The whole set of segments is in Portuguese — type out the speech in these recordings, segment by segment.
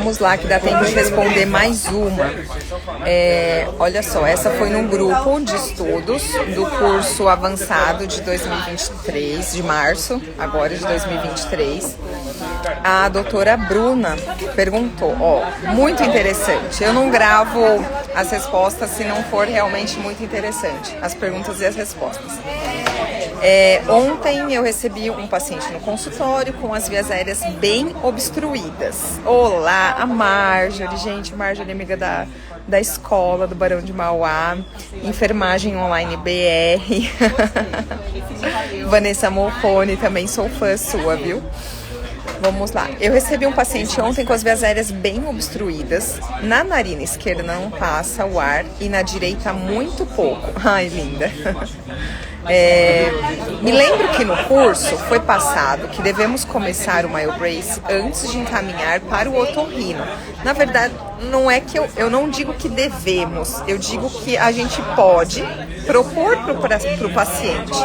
Vamos lá, que dá tempo de responder mais uma. Olha só, essa foi num grupo de estudos do curso avançado de 2023, de março, agora de 2023. A doutora Bruna perguntou, muito interessante. Eu não gravo as respostas se não for realmente muito interessante, as perguntas e as respostas. Ontem eu recebi um paciente no consultório com as vias aéreas bem obstruídas. Olá, a Marjorie, gente, Marjorie é amiga da escola do Barão de Mauá, enfermagem online BR. Vanessa Molfone, também sou fã sua, viu? Vamos lá. Eu recebi um paciente ontem com as vias aéreas bem obstruídas. Na narina esquerda não passa o ar e na direita muito pouco. Ai, linda. Me lembro que no curso foi passado que devemos começar o MyoBrace antes de encaminhar para o otorrino. Na verdade, não é que eu não digo que devemos, eu digo que a gente pode propor para o paciente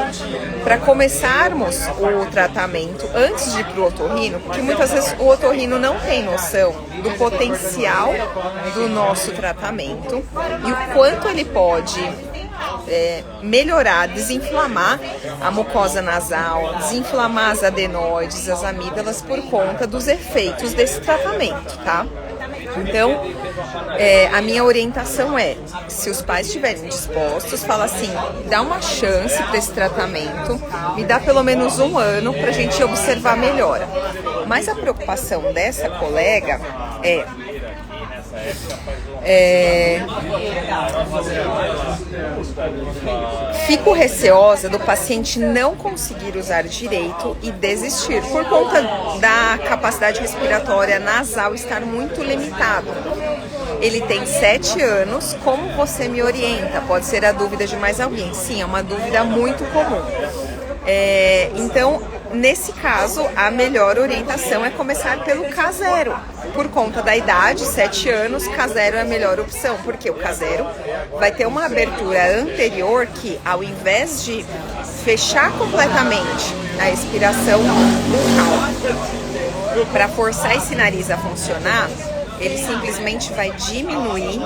para começarmos o tratamento antes de ir para o otorrino, porque muitas vezes o otorrino não tem noção do potencial do nosso tratamento e o quanto ele pode melhorar, desinflamar a mucosa nasal, desinflamar as adenoides, as amígdalas por conta dos efeitos desse tratamento, tá? Então, a minha orientação se os pais estiverem dispostos, fala assim, dá uma chance para esse tratamento, me dá pelo menos 1 ano para a gente observar a melhora. Mas a preocupação dessa colega fico receosa do paciente não conseguir usar direito e desistir por conta da capacidade respiratória nasal estar muito limitado. Ele tem 7 anos, como você me orienta? Pode ser a dúvida de mais alguém. Sim, é uma dúvida muito comum. Então, nesse caso, a melhor orientação é começar pelo K0. Por conta da idade, 7 anos, K0 é a melhor opção, porque o K0 vai ter uma abertura anterior que, ao invés de fechar completamente a expiração bucal para forçar esse nariz a funcionar, ele simplesmente vai diminuir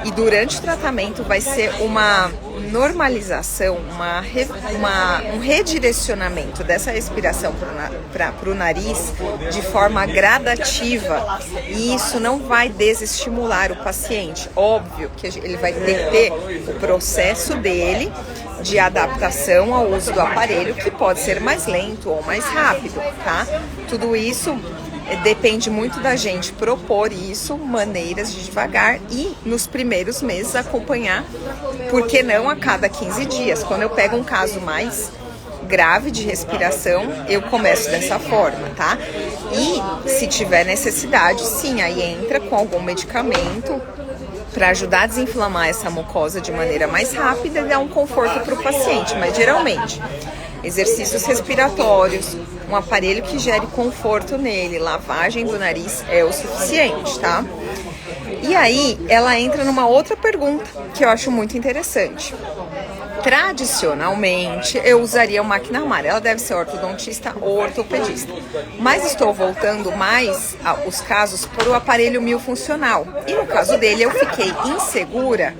e durante o tratamento vai ser uma normalização, um redirecionamento dessa respiração para o nariz de forma gradativa, e isso não vai desestimular o paciente. Óbvio que ele vai ter que ter o processo dele de adaptação ao uso do aparelho, que pode ser mais lento ou mais rápido, tá? Tudo isso depende muito da gente propor isso, maneiras de devagar e nos primeiros meses acompanhar, por que não a cada 15 dias. Quando eu pego um caso mais grave de respiração, eu começo dessa forma, tá? E se tiver necessidade, sim, aí entra com algum medicamento para ajudar a desinflamar essa mucosa de maneira mais rápida e dar um conforto para o paciente, mas geralmente exercícios respiratórios, um aparelho que gere conforto nele, lavagem do nariz é o suficiente, tá? E aí, ela entra numa outra pergunta que eu acho muito interessante. Tradicionalmente, eu usaria o McNamara. Ela deve ser ortodontista ou ortopedista. Mas estou voltando mais os casos para o aparelho miofuncional. E no caso dele, eu fiquei insegura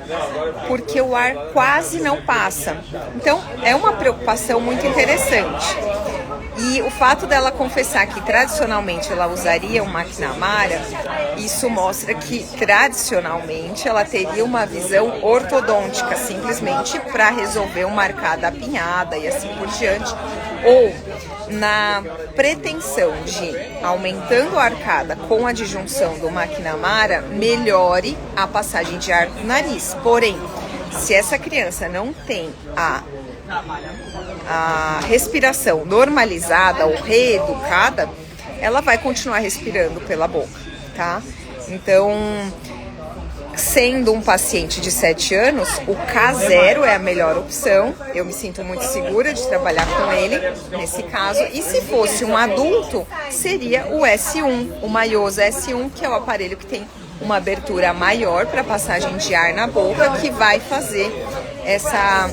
porque o ar quase não passa. Então, é uma preocupação muito interessante. E o fato dela confessar que tradicionalmente ela usaria o McNamara, isso mostra que tradicionalmente ela teria uma visão ortodôntica, simplesmente para resolver uma arcada apinhada e assim por diante, ou na pretensão de, aumentando a arcada com a disjunção do McNamara, melhore a passagem de ar no nariz. Porém, se essa criança não tem a respiração normalizada ou reeducada, ela vai continuar respirando pela boca, tá? Então, sendo um paciente de 7 anos, o K0 é a melhor opção. Eu me sinto muito segura de trabalhar com ele nesse caso. E se fosse um adulto, seria o S1, o Miosa S1, que é o aparelho que tem uma abertura maior para passagem de ar na boca, que vai fazer essa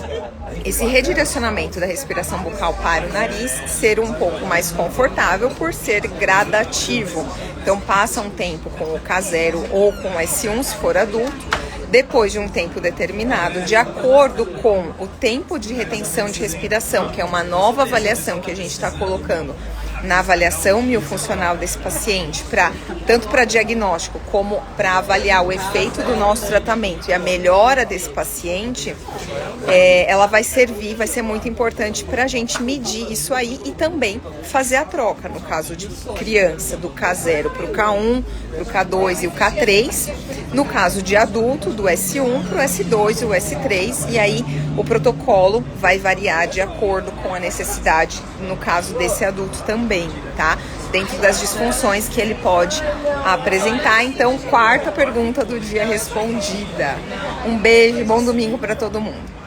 esse redirecionamento da respiração bucal para o nariz ser um pouco mais confortável por ser gradativo. Então passa um tempo com o K0 ou com o S1 se for adulto, depois de um tempo determinado, de acordo com o tempo de retenção de respiração, que é uma nova avaliação que a gente está colocando na avaliação miofuncional desse paciente, tanto para diagnóstico como para avaliar o efeito do nosso tratamento e a melhora desse paciente, ela vai servir, vai ser muito importante para a gente medir isso aí e também fazer a troca, no caso de criança, do K0 para o K1, para o K2 e o K3, no caso de adulto, do S1 para o S2 e o S3, e aí o protocolo vai variar de acordo com a necessidade, no caso desse adulto também, tá? Dentro das disfunções que ele pode apresentar. Então, quarta pergunta do dia respondida. Um beijo e bom domingo para todo mundo.